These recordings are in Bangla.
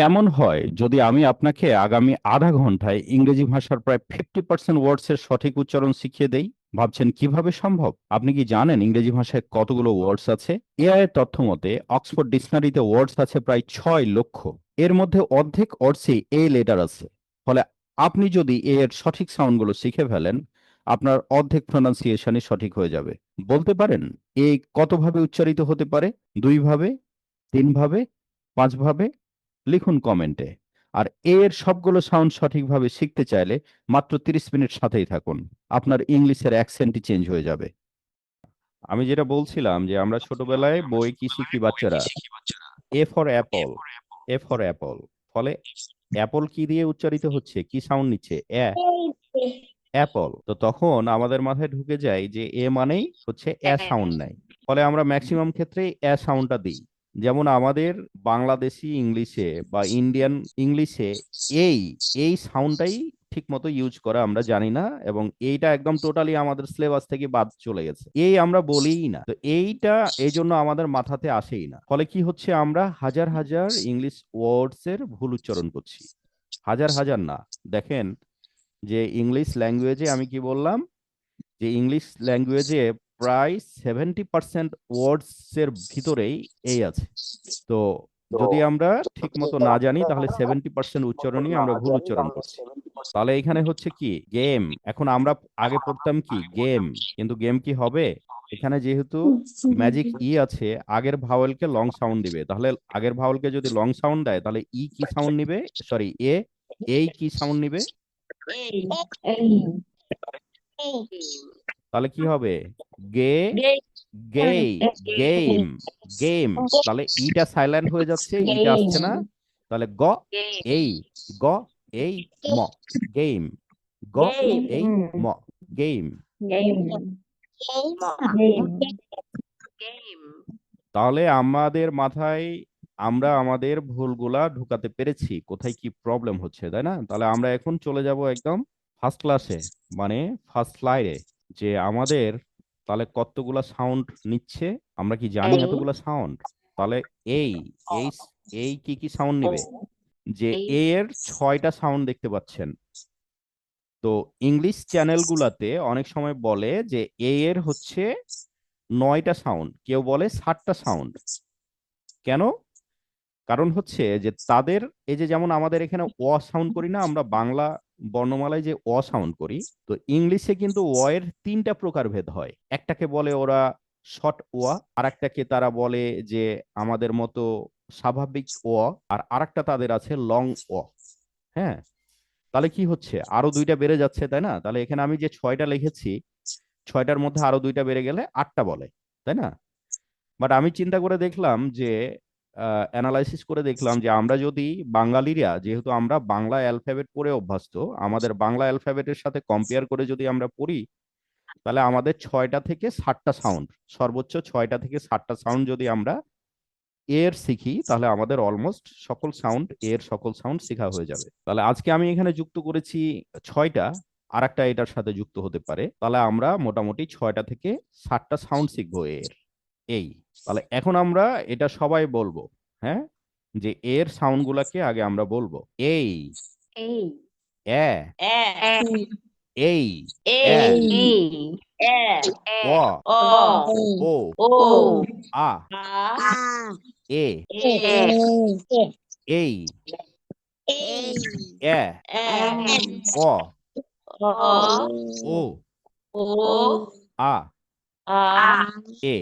কেমন হয় যদি আমি আপনাকে আগামী আধা ঘন্টায় ইংরেজি ভাষার প্রায় 50% ওয়ার্ডস এর সঠিক উচ্চারণ শিখিয়ে দেই? ভাবছেন কিভাবে সম্ভব? আপনি কি জানেন ইংরেজি ভাষায় কতগুলো ওয়ার্ডস আছে? এআই এর তথ্য মতে অক্সফোর্ড ডিকশনারিতে ওয়ার্ডস আছে প্রায় 6 লক্ষ। এর মধ্যে অর্ধেক ওয়ার্ডসে এ লেটার আছে। ফলে আপনি যদি এ এর সঠিক সাউন্ডগুলো শিখে ফেলেন, আপনার অর্ধেক প্রোনাউন্সিয়েশনই সঠিক হয়ে যাবে। বলতে পারেন এ কতভাবে উচ্চারিত হতে পারে? 2 ভাবে, 3 ভাবে, 5 ভাবে? লিখুন কমেন্টে। আর এর সবগুলো সাউন্ড সঠিকভাবে শিখতে চাইলে মাত্র 30 মিনিট সাথেই থাকুন। আপনার ইংলিশের অ্যাকসেন্টই চেঞ্জ হয়ে যাবে। আমি যেটা বলছিলাম যে আমরা ছোটবেলায় বই কি শিখি বাচ্চারা? A for Apple, A for Apple. ফলে অ্যাপল কি দিয়ে উচ্চারিত হচ্ছে, কি সাউন্ড নিচ্ছে? অ্যাপল। তো তখন আমাদের মাথায় ঢুকে যায় যে এ মানেই হচ্ছে সাউন্ড নেয়। ফলে আমরা ম্যাক্সিমাম ক্ষেত্রেই সাউন্ডটা দিই। যেমন আমাদের বাংলাদেশি ইংলিশে বা ইন্ডিয়ান ইংলিশে এই এই সাউন্ডটাই ঠিক মতো ইউজ করা আমরা জানি না, এবং এইটা একদম টোটালি আমাদের সিলেবাস থেকে বাদ চলে গেছে। এই আমরা বলিই না, তো এইটা এই জন্য আমাদের মাথাতে আসেই না। ফলে কি হচ্ছে, আমরা হাজার হাজার ইংলিশ ওয়ার্ডস এর ভুল উচ্চারণ করছি। হাজার হাজার না, দেখেন যে ইংলিশ ল্যাঙ্গুয়েজে আমি কি বললাম, যে ইংলিশ ল্যাঙ্গুয়েজে প্রায় 70% ওয়ার্ডস এর ভিতরেই এই আছে। তো যদি আমরা ঠিক মতো না জানি তাহলে 70% উচ্চারণই আমরা ভুল উচ্চারণ করছি। তাহলে এখানে হচ্ছে কি গেম, এখন আমরা আগে পড়তাম কি গেম, কিন্তু গেম কি হবে? এখানে যেহেতু ম্যাজিক ই আছে, আগের ভাওয়েলকে লং সাউন্ড দিবে, তাহলে আগের ভাওয়েলকে যদি লং সাউন্ড দেয় তাহলে ই কি সাউন্ড নিবে? সরি, এই কি সাউন্ড নিবে? তাহলে কি হবে? গে, গেই, গেম, গেম। তাহলে ইটা সাইলেন্ট হয়ে যাচ্ছে, ইটা আসছে না। তাহলে এই, গ এই, ম, গেম, গ এই, ম, গেম। তাহলে আমাদের মাথায় আমরা আমাদের ভুলগুলা ঢুকাতে পেরেছি, কোথায় কি প্রবলেম হচ্ছে, তাই না? তাহলে আমরা এখন চলে যাব একদম ফার্স্ট ক্লাসে, মানে ফার্স্ট স্লাইডে, যে আমাদের তাহলে কতগুলা সাউন্ড নিচ্ছে। আমরা কি জানি এতগুলা সাউন্ড? তাহলে এই এই এই কি কি সাউন্ড নিবে? যে এর 6টা সাউন্ড দেখতে পাচ্ছেন। তো ইংলিশ চ্যানেলগুলাতে অনেক সময় বলে যে এর হচ্ছে 9টা সাউন্ড, কেউ বলে 7টা সাউন্ড। কেন? কারণ হচ্ছে যে তাদের এই যে যেমন আমাদের এখানে অ সাউন্ড করি না আমরা বাংলা বর্ণমালায়, যে অ সাউন্ড করি, তো ইংলিশে কিন্তু অ এর 3টা প্রকারভেদ হয়। একটাকে বলে ওরা শর্ট অ, আর একটাকে তারা বলে যে আমাদের মতো স্বাভাবিক অ, আর আরেকটা তাদের আছে লং অ। হ্যাঁ, তাহলে কি হচ্ছে, আরো 2টা বেড়ে যাচ্ছে, তাই না? তাহলে এখানে আমি যে 6টা লিখেছি, 6টার মধ্যে আরো 2টা বেড়ে গেলে 8টা বলে, তাই না? বাট আমি চিন্তা করে দেখলাম যে অ্যানালাইসিস করে দেখলাম যে আমরা যদি বাঙালিরা, যেহেতু আমরা বাংলা অ্যালফাবেট পড়ে অভ্যস্ত, আমাদের বাংলা অ্যালফাবেটের সাথে কম্পেয়ার করে যদি আমরা পড়ি, তাহলে আমাদের 6টা থেকে 7টা সাউন্ড, সর্বোচ্চ 6টা থেকে 7টা সাউন্ড যদি আমরা এর শিখি, তাহলে আমাদের অলমোস্ট সকল সাউন্ড শেখা হয়ে যাবে। তাহলে আজকে আমি এখানে যুক্ত করেছি 6টা, আর একটা এটার সাথে যুক্ত হতে পারে, তাহলে আমরা মোটামুটি 6টা থেকে 7টা সাউন্ড শিখবো এর। এই, তাহলে এখন আমরা এটা সবাই বলবো। হ্যাঁ, যে এর সাউন্ড গুলাকে আগে আমরা বলবো। এই, এ, এই, এ, ও, ও, আ, এ, এই, এ, ও, ও, আ, এ।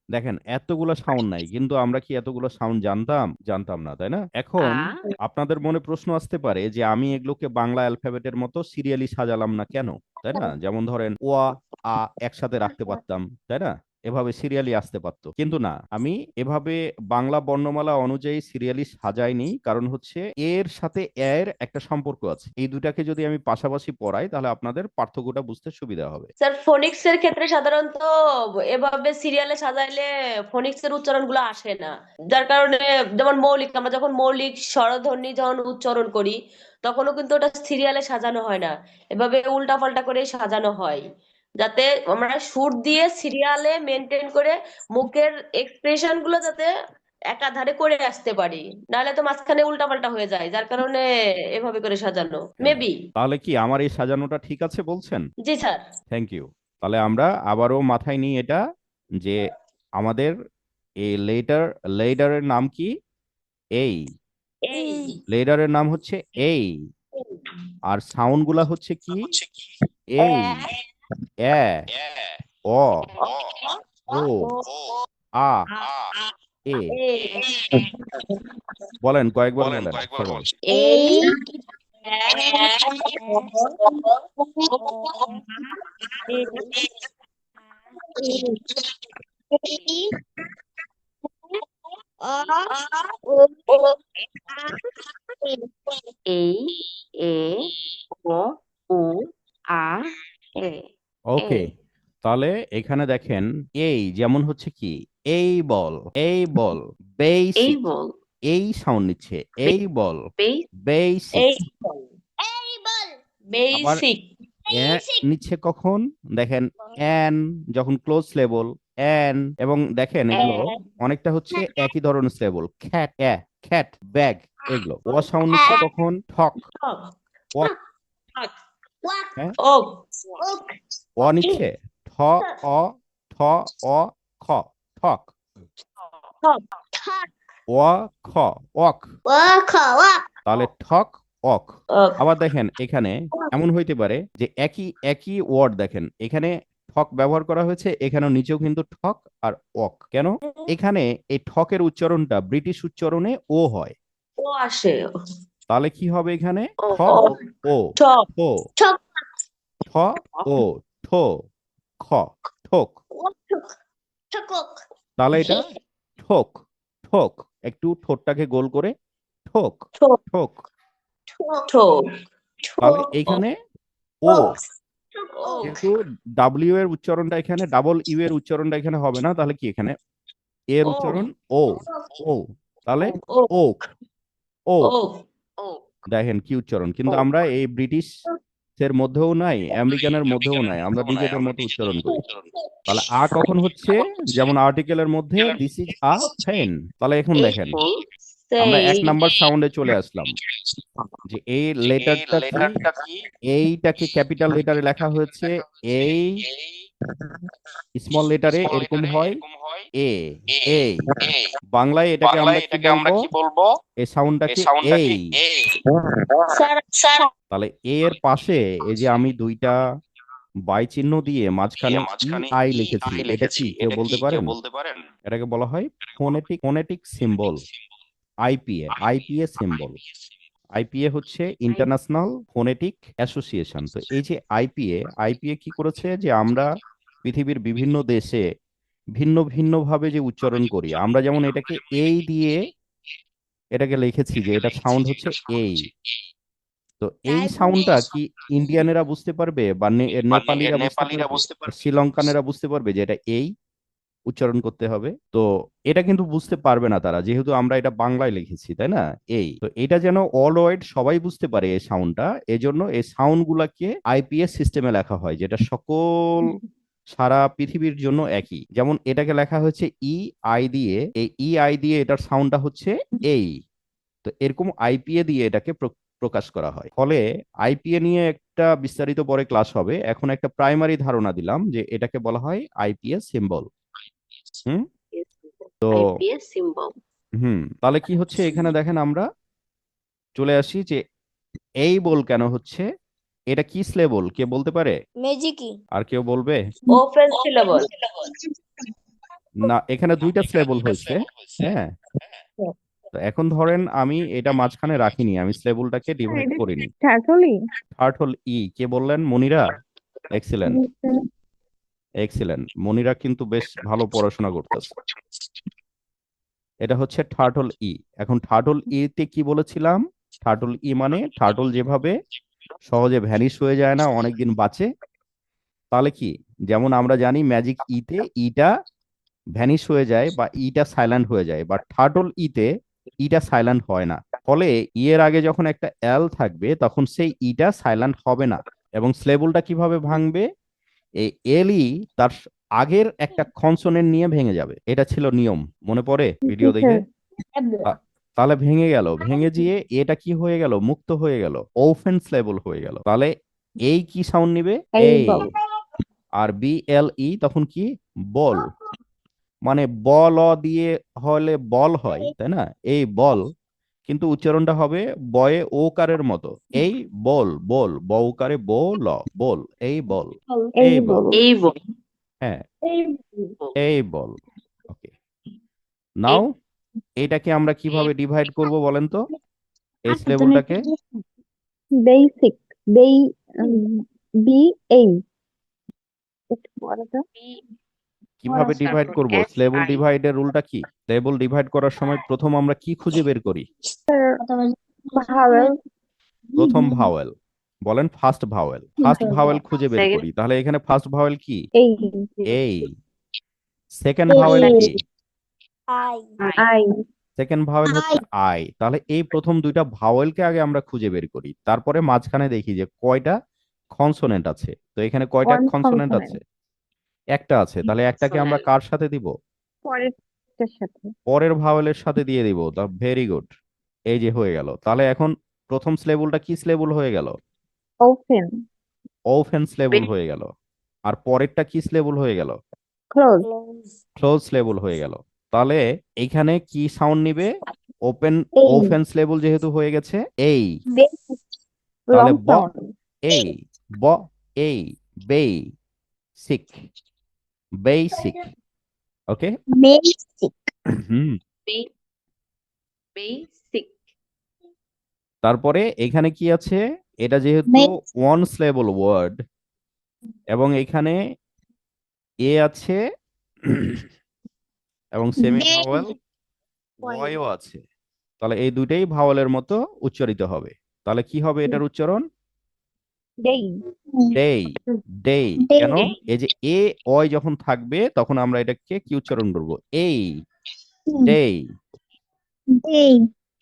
দেখেন এতগুলো সাউন্ড নাই, কিন্তু আমরা কি এতগুলো সাউন্ড জানতাম? জানতাম না, তাই না? এখন আপনাদের মনে প্রশ্ন আসতে পারে যে আমি এগুলোকে বাংলা অ্যালফাবেটের মতো সিরিয়ালি সাজালাম না কেন, তাই না? যেমন ধরেন ও, আ একসাথে রাখতে পারতাম, তাই না? এভাবে সিরিয়ালি আসতে পারতো, কিন্তু না, আমি এভাবে বাংলা বর্ণমালা অনুযায়ী সিরিয়ালি সাজাইনি। কারণ হচ্ছে এর সাথে এর একটা সম্পর্ক আছে, এই দুটাকে যদি আমি পাশাপাশি পড়াই তাহলে আপনাদের পার্থক্যটা বুঝতে সুবিধা হবে। স্যার ফোনিক্স এর ক্ষেত্রে সাধারণত এভাবে সিরিয়ালে সাজাইলে ফোনিক্স এর উচ্চারণ গুলো আসে না, যার কারণে যেমন মৌলিক, আমরা যখন মৌলিক স্বরধ্বনি যখন উচ্চারণ করি তখনও কিন্তু ওটা সিরিয়ালে সাজানো হয় না, এভাবে উল্টা পাল্টা করে সাজানো হয়, যাতে আমরা সুর দিয়ে সিরিয়ালে মেনটেন করে মুখের এক্সপ্রেশন গুলো যাতে একাধারে করে আসতে পারি, নাহলে তো মাঝখানে উল্টাপাল্টা হয়ে যায়, যার কারণে এভাবে করে সাজানো হ্যাঁ, মেবি। তাহলে কি আমার এই সাজানোটা ঠিক আছে বলছেন? জি স্যার। Thank you. তাহলে আমরা আবারও মাথায় নিই এটা, যে আমাদের এই লেডারের নাম কি? এই এই লেডারের নাম হচ্ছে এই, আর সাউন্ড গুলা হচ্ছে কি? এই, এ, অ, ও, আ, এ। বলেন, কয়েকবার বলেন সবাই। এই এই এ ও ও আ এ এ ওকে, তাহলে এখানে দেখেন, এই যেমন হচ্ছে কি, এই বল, এই বল, এই বেসিক, বল এই সাউন্ড নিচ্ছে, এই বল, বেস বেসিক। এই বল আবার বেসিক এ নিচ্ছে কখন? দেখেন, অ্যান যখন ক্লোজ লেবল, অ্যান, এবং দেখেন এগুলো অনেকটা হচ্ছে একই ধরনের লেবল, খ্যাট, খ্যাট, ব্যাগ, এগুলো। ও সাউন্ড নিচ্ছে কখন? ঠক, ওয়াক, হ্যাঁ, ওক অ নিচ্ছে ঠ, অ, ঠ, অ, খ, ঠক, অ, খ, অক। তাহলে ঠক, অক। ওক আবার দেখেন এখানে এমন হইতে পারে যে একই একই ওয়ার্ড, দেখেন এখানে ঠক ব্যবহার করা হয়েছে, এখানেও নিচেও কিন্তু ঠক আর অক। কেন? এখানে এই ঠকের উচ্চারণটা ব্রিটিশ উচ্চারণে ও হয়। ও আসে তাহলে কি হবে এখানে? ও ঠ, ও ও, ঠক ঠো, ঠক ঠ, ও, ঠো, খ, ঠোক। তাহলে এটা ঠোক, ঠোক, একটু ঠোঁটটাকে গোল করে, ঠোক, ঠক ঠোক। ঠক তাহলে এইখানে ও, ওক যেহেতু ডাব্লিউ এর উচ্চারণটা এখানে, ডাবল ইউ এর উচ্চারণটা এখানে হবে না, তাহলে কি এখানে এর ও উচ্চারণ ও, ও। তাহলে ওক ওক, ওক। ওক দেখেন কি উচ্চারণ, কিন্তু আমরা এই ব্রিটিশ এর মধ্যেও নাই, আমেরিকানের মধ্যেও নাই, আমরা নিজেদের মতো উচ্চারণ করি। তাহলে আ কখন হচ্ছে? যেমন আর্টিকেলের মধ্যে দিস ইজ আ ফেন। তাহলে এখন দেখেন আমরা এক সেই নাম্বার সাউন্ডে চলে আসলাম, যে এই লেটারটা কি? এইটাকে ক্যাপিটাল লেটারে লেখা হয়েছে, এই স্মল লেটারে এরকম হয়, এ, এই। বাংলায় এটাকে আমরা কি বলবো? এই সাউন্ডটাকে এই। স্যার তাহলে এ এর পাশে এই যে আমি দুইটা বাই চিহ্ন দিয়ে মাঝখানে ই আই লিখেছি, এটা কি কেউ বলতে পারেন? এটাকে বলা হয় phonetic symbol, IPA, IPA symbol. IPA হচ্ছে ইন্টারন্যাশনাল ফোনেটিক অ্যাসোসিয়েশন। তো এই যে আইপিএ, আইপিএ কি করেছে, যে আমরা পৃথিবীর বিভিন্ন দেশে ভিন্ন ভিন্ন ভাবে যে উচ্চারণ করি, আমরা যেমন এটাকে এই দিয়ে এটাকে লিখেছি, যে এটা সাউন্ড হচ্ছে এই। তো এই সাউন্ডটা কি ইন্ডিয়ানেরা বুঝতে পারবে, বা নেপালিরা বুঝতে পারবে, শ্রীলঙ্কানেরা বুঝতে পারবে যে এটা এই উচ্চারণ করতে হবে? তো এটা কিন্তু বুঝতে পারবে না তারা, যেহেতু আমরা এটা বাংলায় লিখেছি, তাই না? এই তো এটা যেন অল ওয়ার্ল্ড সবাই বুঝতে পারে এই সাউন্ডটা, এজন্য এই সাউন্ড গুলাকে আইপিএস সিস্টেমে লেখা হয়, যেটা সকল সারা পৃথিবীর জন্য একই। যেমন এটাকে লেখা হয়েছে ই আই দিয়ে, এই ই আই দিয়ে এটার সাউন্ডটা হচ্ছে এই। তো এরকম আইপিএ দিয়ে এটাকে প্রকাশ করা হয়। ফলে আইপিএ নিয়ে একটা বিস্তারিত পরে ক্লাস হবে, এখন একটা প্রাইমারি ধারণা দিলাম যে এটাকে বলা হয় আইপিএস সিম্বল। হুম। তো আইপিএস সিম্বল তাহলে কি হচ্ছে এখানে দেখেন, আমরা চলে আসি যে এই বল কেন হচ্ছে, এটা কি স্লেবল কে বলতে পারে? মেজিকি আর কেউ বলবে? ওপেন সিলেবল না, এখানে দুইটা স্লেবল হয়েছে। হ্যাঁ, তো এখন ধরেন আমি এটা মাঝখানে রাখিনি, আমি স্লেবলটাকে ডিভাইড করিনি। আসলে থার্ড হল ই, কে বললেন? মনিরা। এক্সিলেন্ট, এক্সিলেন্ট, মনিরা কিন্তু বেশ ভালো পড়াশোনা করতেছে। এটা হচ্ছে টার্টল ই। এখন টার্টল ই তে কি বলেছিলাম? টার্টল ই মানে টার্টল যেভাবে সহজে ভ্যানিশ হয়ে যায় না, অনেকদিন বাঁচে। তাহলে কি, যেমন আমরা জানি ম্যাজিক ইতে ইটা ভ্যানিশ হয়ে যায় বা ইটা সাইলেন্ট হয়ে যায়, বা টার্টল ইতে ইটা সাইলেন্ট হয় না। ফলে ই এর আগে যখন একটা এল থাকবে তখন সেই ইটা সাইলেন্ট হবে না। এবং স্লেবলটা কিভাবে ভাঙবে? এই এলই তার আগের একটা কনসোনেন্ট নিয়ে ভেঙে যাবে। এটা ছিল নিয়ম, মনে পড়ে ভিডিও দেখে? তা- তাহলে ভেঙে গেল, ভেঙে গিয়ে এটা কি হয়ে গেল, মুক্ত হয়ে গেল, ওফেন্স লেবল হয়ে গেল। তাহলে এই কি সাউন্ড নিবে, এই। able, আর বি এল ই তখন কি, বল। মানে বল অ দিয়ে হলে বল হয়, তাই না, এই বল। কিন্তু উচ্চারণটা হবে বয়ে ও কারের মতো, এই বল, বল বউকারে বল, বল, এই বল, এই বল। able, এই বল, হ্যাঁ, able, এই বল। ওকে, নাও এটাকে আমরা কিভাবে ডিভাইড করব বলেন তো, এই লেবলটাকে basic, B A. What is that? কিভাবে ডিভাইড করব, স্লেবল ডিভাইডের রুলটা কি, স্লেবল ডিভাইড করার সময় প্রথম আমরা কি খুঁজে বের করি, Vowel, প্রথম ভাওয়েল, বলেন ফার্স্ট ভাওয়েল, ফার্স্ট ভাওয়েল খুঁজে বের সেকেন্ড করি। তাহলে এখানে ফার্স্ট ভাওয়েল কি, A, এই। সেকেন্ড ভাওয়েল কি, I, সেকেন্ড ভাওয়েল হচ্ছে আই। তাহলে এই প্রথম দুইটা ভাওয়েলকে আগে আমরা খুঁজে বের করি, তারপরে মাঝখানে দেখি যে কয়টা কনসোনেন্ট আছে। তো এখানে কয়টা one কনসোনেন্ট consonant. আছে, একটা আছে। তাহলে একটাকে আমরা কার সাথে দিব, পরেরটার সাথে পরের ভাওয়েলের সাথে দিয়ে দিব। তা ভেরি গুড, এই যে হয়ে গেল। তাহলে এখন প্রথম স্লেবলটা কি স্লেবল হয়ে গেল, open, ওফেন স্লেবল হয়ে গেল। আর পরেরটা কি স্লেবল হয়ে গেল, close, ক্লোজ লেবল হয়ে গেল। তাহলে এইখানে কি সাউন্ড নিবে, ওপেন, A, ওপেন লেবল যেহেতু হয়ে গেছে, এই। basic, তাহলে long ব, sound, এই, ব, এই, বেই, সিক, বেসিক। ওকে, basic, হুম। বেসিক, তারপরে এখানে কি আছে, এটা যেহেতু ওয়ান লেবল ওয়ার্ড, এবং এখানে এ আছে এবং সেমি ভাওয়েল ওয়াইও আছে। তাহলে এই দুইটাই ভাওয়েলের মতো উচ্চারিত হবে। তাহলে কি হবে এটার উচ্চারণ, day, ডেই, ডেই। কেন, এই যে এ অয় যখন থাকবে তখন আমরা এটাকে কি উচ্চারণ করব, এই, ডেই। day,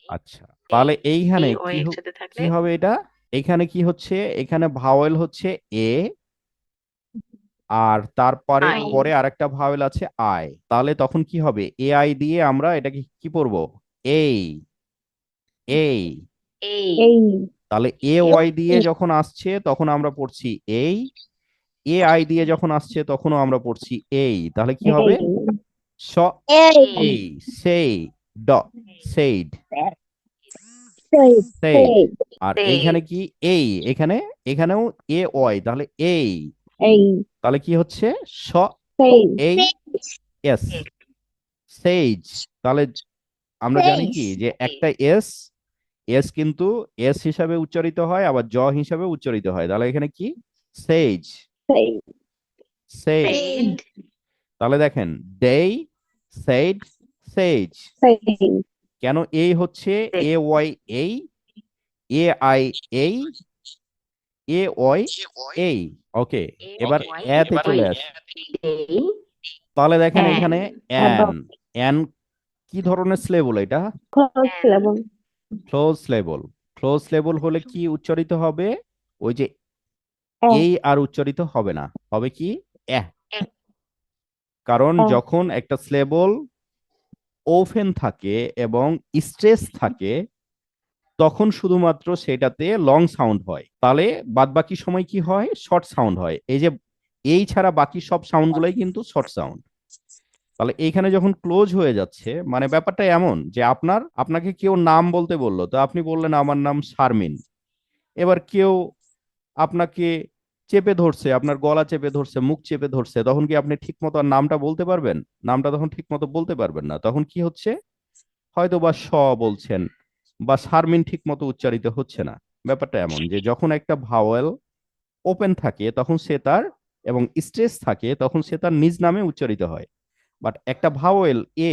আচ্ছা, তাহলে এইখানে এই ও কি একসাথে থাকলে কি হবে এটা, এখানে কি হচ্ছে, এখানে ভাওয়েল হচ্ছে এ, আর তারপরে আই, পরে আরেকটা ভাওয়েল আছে আই। তাহলে তখন কি হবে, এ আই দিয়ে আমরা এটাকে কি পড়বো, এই, এই। এই, A, তাহলে এ ওয়াই দিয়ে যখন আসছে তখন আমরা পড়ছি এই, এ আই দিয়ে যখন আসছে তখনও আমরা পড়ছি এই। তাহলে কি হবে, স, A, এই, সেই, ড, সেইড, say, সেইড। say, আর সেই, এইখানে কি, এই, এখানে, এখানেও এ ওয়াই, তাহলে এই। A, তাহলে কি হচ্ছে, স, say, এই, এস, সেইজ। তাহলে আমরা জানি কি যে একটা এস, এস কিন্তু এস হিসাবে উচ্চারিত হয়, আবার জ হিসাবে উচ্চারিত হয়। তাহলে এখানে কি, সেইজ, say, সেইজ। সেইড, তাহলে দেখেন, ডেই, সেইড, সেইজ। say, কেন, এই হচ্ছে এ ওয়াই এই, এ আই এই, এ ওয়াই এই। ওকে, এবার এতে চলে আসি। এই, তাহলে দেখেন and, এখানে অ্যান, above, অ্যান কি ধরনের স্লেবল এটা, close syllable, close label. Close label হলে কি উচ্চারিত হবে, ওই যে A, এই আর উচ্চারিত হবে না, হবে কি, এহ। কারণ A, যখন একটা স্লেবল ওপেন থাকে এবং স্ট্রেস থাকে তখন শুধুমাত্র সেটাতে লং সাউন্ড হয়। তাহলে বাদ বাকি সময় কি হয়, শর্ট সাউন্ড হয়। এই যে এই ছাড়া বাকি সব সাউন্ড গুলাই কিন্তু শর্ট সাউন্ড। তাহলে এইখানে যখন ক্লোজ হয়ে যাচ্ছে, মানে ব্যাপারটা এমন যে আপনাকে কেউ নাম বলতে বললো, তো আপনি বললেন আমার নাম শারমিন। এবার কেউ আপনাকে চেপে ধরছে, আপনার গলা চেপে ধরছে, মুখ চেপে ধরছে, তখন কি আপনি ঠিক মতো আর নামটা বলতে পারবেন, নামটা তখন ঠিক মতো বলতে পারবেন না। তখন কি হচ্ছে, হয়তো বা স বলছেন, বা শারমিন ঠিক মতো উচ্চারিত হচ্ছে না। ব্যাপারটা এমন যে যখন একটা ভাওয়েল ওপেন থাকে তখন সে তার, এবং স্ট্রেস থাকে তখন সে তার নিজ নামে উচ্চারিত হয়। বাট একটা ভাওয়েল এ,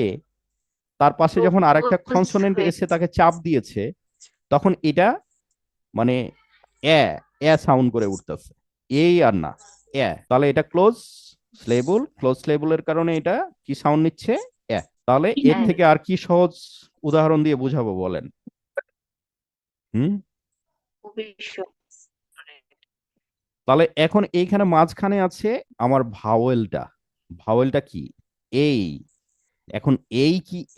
তার পাশে যখন আরেকটা কনসোনেন্ট এসে তাকে চাপ দিয়েছে, তখন এটা মানে এ, এ সাউন্ড করে উঠতেছে, এই আর না, এ। তাহলে এটা ক্লোজ লেবল, ক্লোজ লেবলের কারণে এটা কি সাউন্ড নিচ্ছে, এ। তাহলে এর থেকে আর কি সহজ উদাহরণ দিয়ে বুঝাবো বলেন, হুম। খুবই তাহলে এখন এইখানে মাঝখানে আছে আমার ভাওয়েলটা, ভাওয়েলটা কি, এই। এখন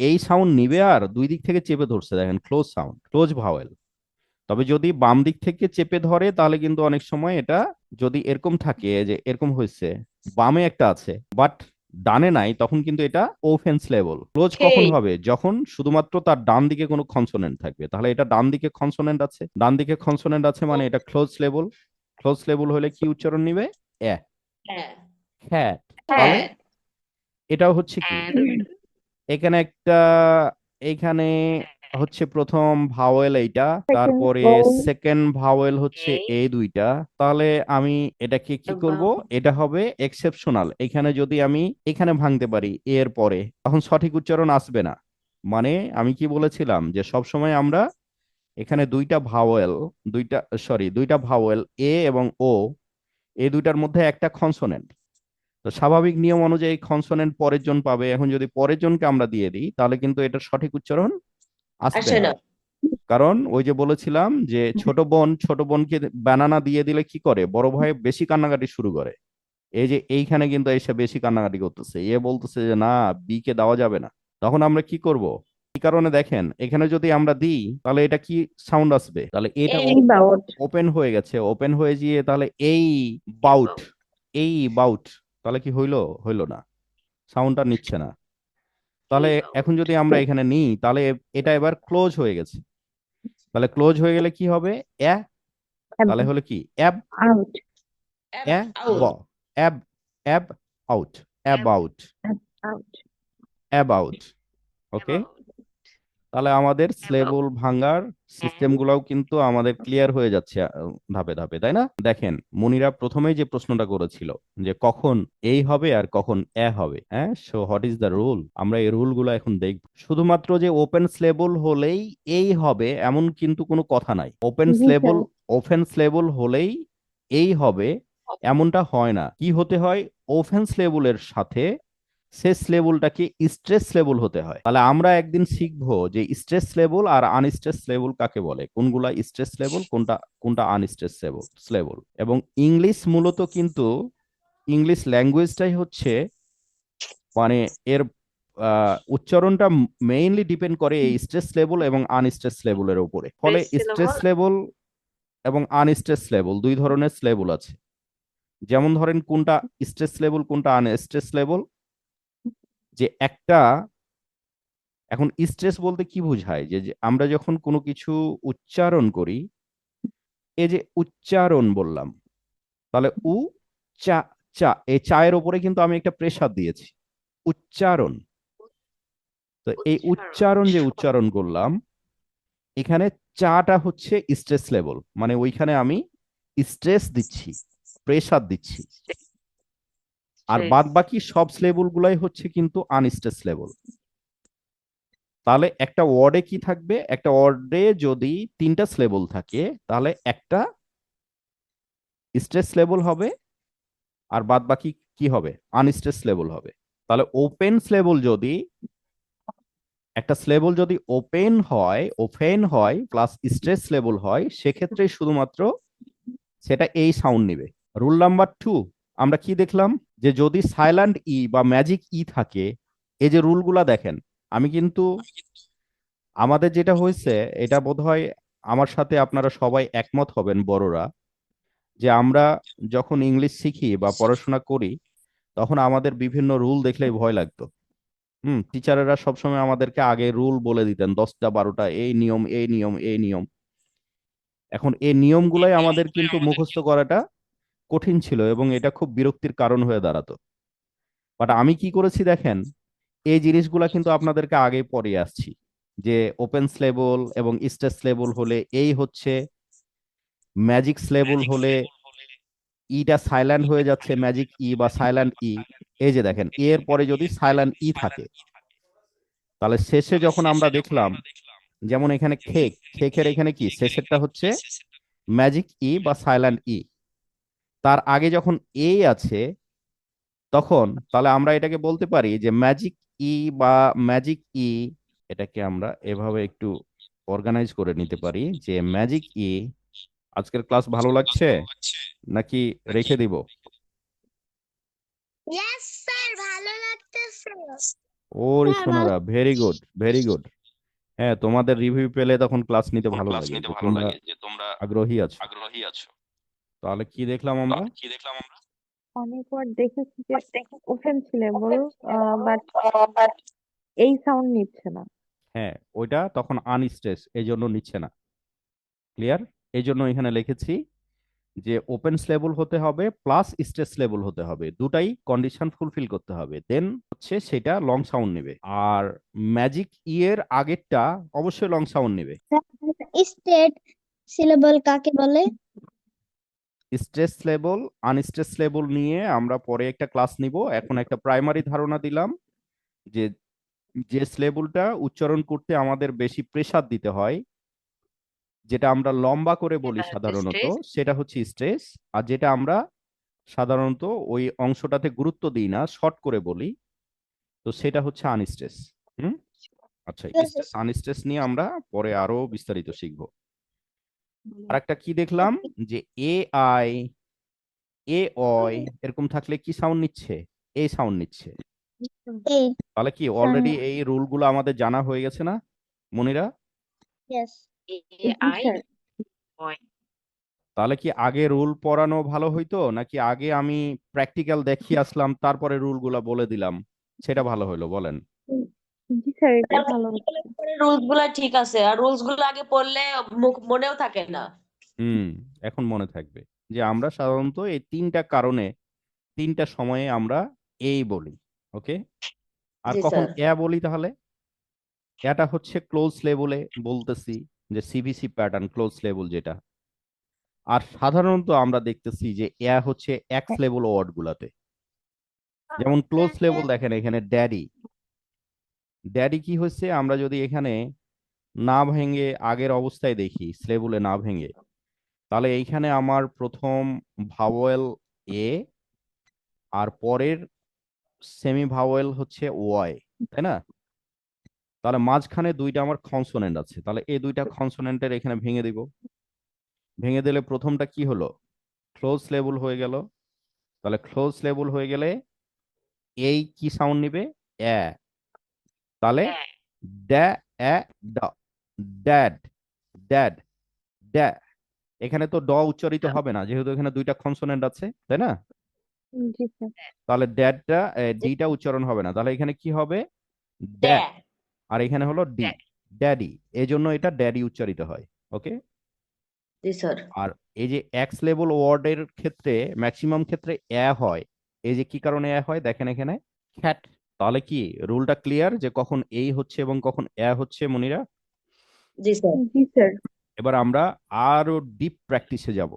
এই সাউন্ড নিবে আর দুই দিক থেকে চেপে ধরছে, দেখেন ক্লোজ সাউন্ড, ক্লোজ ভাওয়েল। তবে যদি বাম দিক থেকে চেপে ধরে তাহলে কিন্তু অনেক সময় এটা যদি এরকম থাকে যে এরকম হয়েছে, বামে একটা আছে বাট ডানে নাই, তখন কিন্তু এটা ওফেন্স লেভেল। ক্লোজ কখন সেই হবে? যখন শুধুমাত্র তার ডান দিকে কোনো কনসোনেন্ট থাকবে, তাহলে এটা ডান দিকে কনসোনেন্ট আছে, ডান দিকে কনসোনেন্ট আছে মানে এটা ক্লোজ লেভেল। ক্লোজ লেভেল হলে কি উচ্চারণ নিবে? এ, হ্যাঁ খ্যাট। তাহলে হ্যাঁ এটাও হচ্ছে কি, এখানে একটা, এখানে হচ্ছে প্রথম ভাওয়েল এইটা, সেকেন্ড তারপরে ও সেকেন্ড ভাওয়েল হচ্ছে এই দুইটা। তাহলে আমি এটাকে কি করব? এটা হবে এক্সেপশনাল। এখানে যদি আমি এখানে ভাঙতে পারি এর পরে, তখন সঠিক উচ্চারণ আসবে না। মানে আমি কি বলেছিলাম যে সব সময় আমরা এখানে দুইটা ভাওয়েল, দুইটা ভাওয়েল এ এবং ও, এই দুইটার মধ্যে একটা কনসোনেন্ট। তো স্বাভাবিক নিয়ম অনুযায়ী কনসোনেন্ট পরের জন পাবে। এখন যদি পরের জনকে আমরা দিয়ে দিই তাহলে কিন্তু এটার সঠিক উচ্চারণ আসবে আসে না। না। কারণ ওই যে বলেছিলাম যে ছোট বোনকে ব্যানানা দিয়ে দিলে কি করে, বড় ভাই বেশি কান্নাকাটি শুরু করে। এই যে এইখানে কিন্তু এসে বেশি কান্নাকাটি করতেছে, এ বলতেছে যে না, বি কে দেওয়া যাবে না। তখন আমরা কি করব? এই কারণে দেখেন এখানে যদি আমরা দিই তাহলে এটা কি সাউন্ড আসবে? তাহলে এটা এই about ওপেন হয়ে গেছে, ওপেন হয়ে গিয়ে তাহলে এই বাউট, এই বাউট, তাহলে কি হইলো? হইলো না, সাউন্ডটা নিচ্ছে না। তাহলে এখন যদি আমরা এখানে নিই তাহলে এটা এবার ক্লোজ হয়ে গেছে। তাহলে ক্লোজ হয়ে গেলে কি হবে? এ, তাহলে হলো কি অ্যাব, out a b, out ab, ab out, about, out about. Okay, তাহলে আমাদের স্লেবল ভাঙার সিস্টেম গুলাও কিন্তু আমাদের ক্লিয়ার হয়ে যাচ্ছে ধাপে ধাপে, তাই না? দেখেন মনিরা প্রথমেই যে প্রশ্নটা করেছিল যে কখন এই হবে আর কখন এ হবে, হ্যাঁ, so what is the rule, আমরা এই রুল গুলো এখন দেখব। শুধুমাত্র যে ওপেন স্লেবল হলেই এই হবে এমন কিন্তু কোনো কথা নাই। জি স্যার ওপেন স্লেবল হলেই এই হবে এমনটা হয় না। কি হতে হয়? ওফেন্স লেবুলের সাথে শেষ লেভেলটাকে স্ট্রেস লেভেল হতে হয়। তাহলে আমরা একদিন শিখবো যে স্ট্রেস লেভেল আর আনস্ট্রেস লেভেল কাকে বলে, কোনগুলা স্ট্রেস লেভেল, কোনটা কোনটা আনস্ট্রেস লেভেল। এবং ইংলিশ মূলত কিন্তু, ইংলিশ ল্যাঙ্গুয়েজটাই হচ্ছে মানে এর উচ্চারণটা মেইনলি ডিপেন্ড করে এই স্ট্রেস লেভেল এবং আনস্ট্রেস লেভেলের উপরে। ফলে স্ট্রেস লেভেল এবং আনস্ট্রেস লেভেল দুই ধরনের লেভেল আছে। যেমন ধরেন কোনটা স্ট্রেস লেভেল কোনটা আনস্ট্রেস লেভেল, যে একটা, এখন স্ট্রেস বলতে কি বোঝায়, যে আমরা যখন কোনো কিছু উচ্চারণ করি, এই যে উচ্চারণ বললাম, তাহলে চা, এই চায়ের ওপরে কিন্তু আমি একটা প্রেসার দিয়েছি, উচ্চারণ। তো এই উচ্চারণ যে উচ্চারণ করলাম, এখানে চাটা হচ্ছে স্ট্রেস লেভেল, মানে ওইখানে আমি স্ট্রেস দিচ্ছি, প্রেসার দিচ্ছি। আর বাদ বাকি সব লেভেল গুলাই হচ্ছে কিন্তু আনস্ট্রেস লেভেল। তাহলে একটা ওয়ার্ডে কি থাকবে? একটা ওয়ার্ডে যদি তিনটা সিলেবল থাকে তাহলে একটা স্ট্রেস লেভেল হবে আর বাদ বাকি কি হবে? আনস্ট্রেস লেভেল হবে। তাহলে ওপেন লেভেল যদি, একটা স্লেবল যদি ওপেন হয় প্লাস স্ট্রেস লেভেল হয়, সেক্ষেত্রে শুধুমাত্র সেটা এই সাউন্ড নিবে। রুল নাম্বার 2 আমরা কি দেখলাম? যে যদি সাইলেন্ট ই বা ম্যাজিক ই থাকে, এই যে রুলগুলা দেখেন, আমি কিন্তু, আমাদের যেটা হয়েছে এটা বোধহয় আমার সাথে আপনারা সবাই একমত হবেন বড়রা, যে আমরা যখন ইংলিশ শিখি বা পড়াশোনা করি তখন আমাদের বিভিন্ন রুল দেখলেই ভয় লাগতো। টিচারেরা সবসময় আমাদেরকে আগে রুল বলে দিতেন 10টা 12টা, এই নিয়ম এই নিয়ম এই নিয়ম। এখন এই নিয়মগুলাই আমাদের কিন্তু মুখস্থ করাটা কঠিন ছিল এবং এটা খুব বিরক্তির কারণ হয়ে দাঁড়াতো। বাট আমি কি করেছি দেখেন, এই জিনিসগুলা কিন্তু আপনাদেরকে আগে পড়িয়ে আসছি, যে ওপেন লেভেল এবং স্ট্রেস লেভেল হলে এই হচ্ছে, ম্যাজিক লেভেল হলে ইটা সাইলেন্ট হয়ে যাচ্ছে, ম্যাজিক ই বা সাইলেন্ট ই। এই যে দেখেন এর পরে যদি সাইলেন্ট ই থাকে তাহলে শেষে যখন আমরা দেখলাম, যেমন এখানে খেকের এখানে কি শেষেরটা হচ্ছে ম্যাজিক ই বা সাইলেন্ট ই, তার আগে যখন এ আছে তখন তাহলে আমরা এটাকে বলতে পারি যে ম্যাজিক ই বা ম্যাজিক ই। এটাকে আমরা এভাবে একটু অর্গানাইজ করে নিতে পারি যে ম্যাজিক ই। আজকের ক্লাস ভালো লাগছে নাকি রেখে দিব? ইয়েস স্যার ভালো লাগতেছে ওরে Sonara, very good, very good. হ্যাঁ, তোমাদের রিভিউ পেলে তখন ক্লাস নিতে ভালো লাগে যে তোমরা আগ্রহী আছো। তাহলে কি দেখলাম আমরা? অনেক ওয়ার্ড দেখেছি যে ওপেন সিলেবল, বাট এই সাউন্ড নিচ্ছে না। হ্যাঁ, ওইটা তখন আনস্ট্রেস, এই জন্য নিচ্ছে না। ক্লিয়ার? এই জন্য এখানে লিখেছি যে ওপেন স্লেবল হতে হবে প্লাস স্ট্রেস লেবল হতে হবে, দুটাই কন্ডিশন ফুলফিল করতে হবে, দেন হচ্ছে সেটা লং সাউন্ড নেবে। আর ম্যাজিক ইয়ের আগেরটা অবশ্যই লং সাউন্ড নেবে। স্টেট সিলেবল কাকে বলে? স্ট্রেস লেবল, আনস্ট্রেস লেবল নিয়ে আমরা পরে একটা ক্লাস নিব। এখন একটা প্রাইমারি ধারণা দিলাম যে যে লেবলটা উচ্চারণ করতে আমাদের বেশি প্রেসার দিতে হয়, যেটা আমরা লম্বা করে বলি সাধারণত, সেটা হচ্ছে স্ট্রেস। আর যেটা আমরা সাধারণত ওই অংশটাতে গুরুত্ব দিই না, শর্ট করে বলি, তো সেটা হচ্ছে আনস্ট্রেস। হুম, আচ্ছা, স্ট্রেস আনস্ট্রেস নিয়ে আমরা পরে আরো বিস্তারিত শিখব। আর একটা কি দেখলাম যে এ আই, এ অয় এরকম থাকলে কি সাউন্ড নিচ্ছে? এ সাউন্ড নিচ্ছে। এ। তাহলে কি অলরেডি এই রুলগুলো আমাদের জানা হয়ে গেছে না মনিরা? ইয়েস। জি স্যার। তাহলে কি আগে রুল পড়ানো ভালো হইতো, নাকি আগে আমি প্র্যাকটিক্যাল দেখিয়ে আসলাম তারপরে রুলগুলা বলে দিলাম, সেটা ভালো হইলো বলেন? জি স্যার, এটাই ভালো হচ্ছে। রুলস গুলা ঠিক আছে, আর রুলস গুলো আগে পড়লে মনেও থাকে না। হুম, এখন মনে থাকবে যে আমরা সাধারণত এই তিনটা কারণে, তিনটা সময়ে আমরা এই বলি। ওকে, আর জি কখন স্যার। এ বলি তাহলে? এটা হচ্ছে ক্লোজ লেবলে বলতেছি, যে সিভিসি প্যাটার্ন ক্লোজ লেবল যেটা। আর সাধারণত আমরা দেখতেছি যে এ হচ্ছে এক্স লেবল ওয়ার্ড গুলাতে। যেমন ক্লোজ লেবল দেখেন এখানে ড্যাডি, ড্যাডি কি হচ্ছে, আমরা যদি এখানে না ভেঙে আগের অবস্থায় দেখি, স্লেবলে না ভেঙে, তাহলে এইখানে আমার প্রথম ভাওয়েল এ, আর পরের সেমি ভাওয়েল হচ্ছে ওয়াই, তাই না? তাহলে মাঝখানে দুইটা আমার কনসোনেন্ট আছে, তাহলে এই দুইটা কনসোনেন্টের এখানে ভেঙে দিব। ভেঙে দিলে প্রথমটা কি হলো? ক্লোজ লেবল হয়ে গেল। তাহলে ক্লোজ লেবল হয়ে গেলে এই কি সাউন্ড নিবে? এ। তাহলে ড্যা, এ, ড, ড্যাড, ড্যাড, ড্যা। এখানে তো ড উচ্চারিত হবে না, যেহেতু এখানে দুইটা কনসোনেন্ট আছে, তাই না? জি স্যার। তাহলে ড্যাডটা, ডিটা উচ্চারণ হবে না, তাহলে এখানে কি হবে? ড্যা। ড্যা। আর এখানে হলো ডি, ড্যাডি, এই জন্য এটা ড্যাডি উচ্চারিত হয়। ওকে। জি স্যার। আর এই যে এক্স লেবল ওয়ার্ডের ক্ষেত্রে ম্যাক্সিমাম ক্ষেত্রে এ হয়। এই যে কি কারণে এ হয় দেখেন এখানে, খ্যাট। তাহলে কি রুলটা ক্লিয়ার যে কখন এই হচ্ছে এবং কখন এ হচ্ছে মনিরা? জি স্যার। জি স্যার। এবার আমরা আরো ডিপ প্র্যাকটিসে যাব।